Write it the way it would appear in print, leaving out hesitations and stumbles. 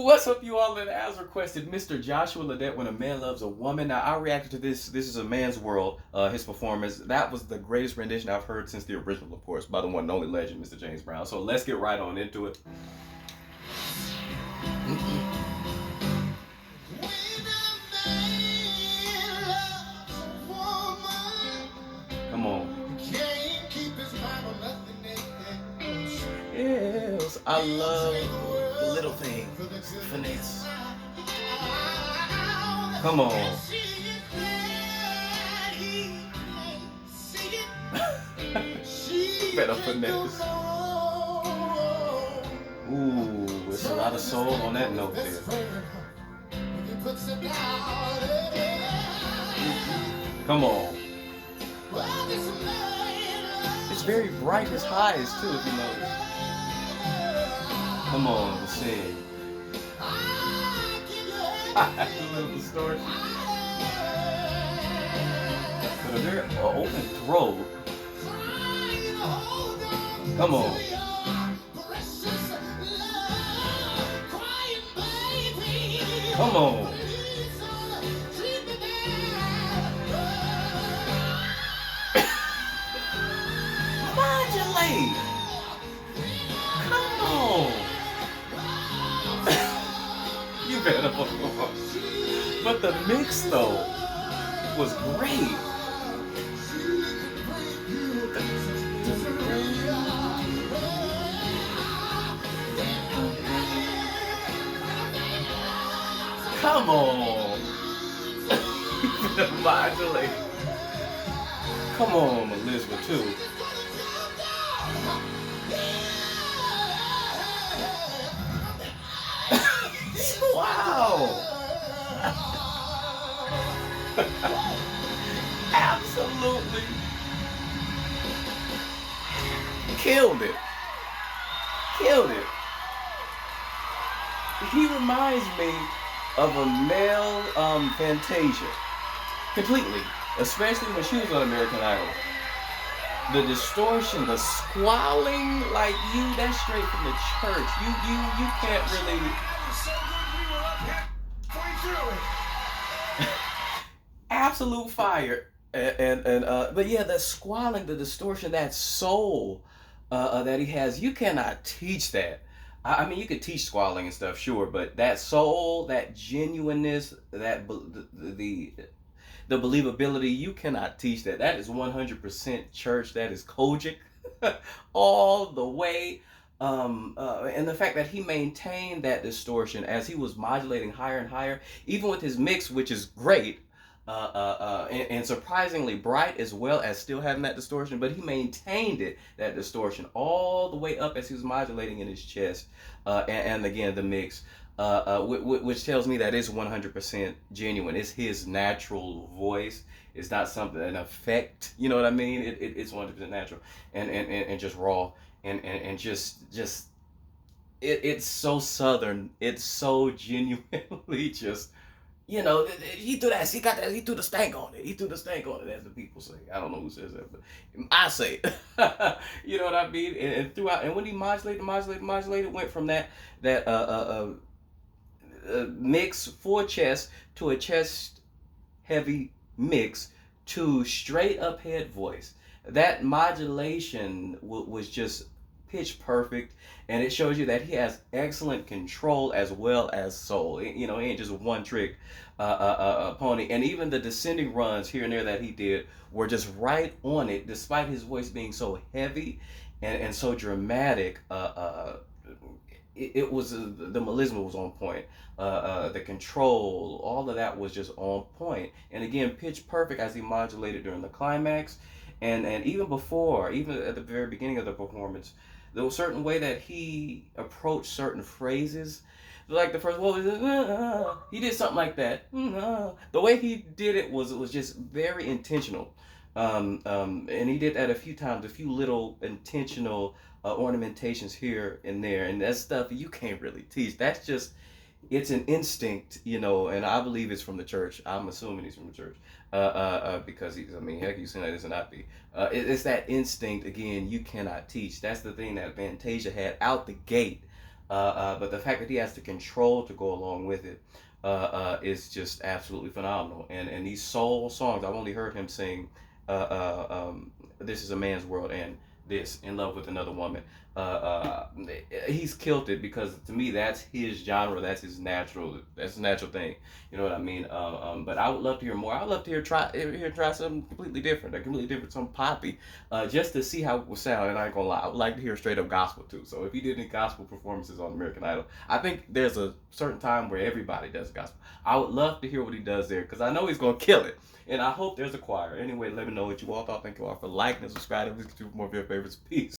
What's up, you all? And as requested, Mr. Joshua Ladet, When a Man Loves a Woman. Now, I reacted to this. This is A Man's World, his performance. That was the greatest rendition I've heard since the original, of course, by the one and only legend, Mr. James Brown. So let's get right on into it. Come on. Yes, I love the little thing. Finesse. Come on. Better finesse. Ooh, it's a lot of soul on that note there. Come on. It's very bright, his highs too, if you notice. Come on, the sing. A little distortion. But a very open throat. Come on. Come on. Modulate. Come on. You better. But the mix though was great. Come on. Modulate. Come on, Elizabeth too. Wow. Absolutely killed it. Killed it. He reminds me of a male Fantasia. Completely. Especially when she was on American Idol. The distortion, the squalling, like that's straight from the church. You can't really. Absolute fire. But yeah, the squalling, the distortion, that soul that he has, you cannot teach that. I mean, you could teach squalling and stuff, sure, but that soul, that genuineness, that the believability, you cannot teach that. That is 100% church. That is Kojic all the way. And the fact that he maintained that distortion as he was modulating higher and higher, even with his mix, which is great, and surprisingly bright, as well as still having that distortion, but he maintained that distortion all the way up as he was modulating in his chest, and again the mix, which tells me that it's 100% genuine. It's his natural voice. It's not something, an effect. You know what I mean? It's 100% natural and just raw and just it's so southern. It's so genuinely just. He threw that. He got that. He threw the stank on it. He threw the stank on it, as the people say. I don't know who says that, but I say it. You know what I mean? And throughout, and when he modulated, went from that mix for chest to a chest heavy mix to straight up head voice. That modulation was just pitch perfect, and it shows you that he has excellent control as well as soul. He ain't just one trick pony. And even the descending runs here and there that he did were just right on it, despite his voice being so heavy and so dramatic. It was the melisma was on point. The control, all of that was just on point. And again, pitch perfect as he modulated during the climax, and even before, even at the very beginning of the performance. There was a certain way that he approached certain phrases. Like the first one, he did something like that. The way he did it was just very intentional. And he did that a few times, a few little intentional ornamentations here and there. And that stuff you can't really teach. That's just, it's an instinct, and I believe it's from the church. I'm assuming he's from the church. Because heck, you seen that as an IP. It's that instinct, again, you cannot teach. That's the thing that Fantasia had out the gate. But the fact that he has the control to go along with it is just absolutely phenomenal. And these soul songs, I've only heard him sing "This Is a Man's World" and this "In Love with Another Woman." Uh, uh, he's killed it because to me that's his genre, that's his natural thing. You know what I mean? But I would love to hear more. I would love to try something completely different, some poppy, just to see how it would sound. And I ain't gonna lie, I would like to hear straight up gospel too. So if he did any gospel performances on American Idol, I think there's a certain time where everybody does gospel. I would love to hear what he does there because I know he's gonna kill it. And I hope there's a choir. Anyway, let me know what you all thought. Thank you all for liking and subscribing. Let's get you more of your favorites. Peace.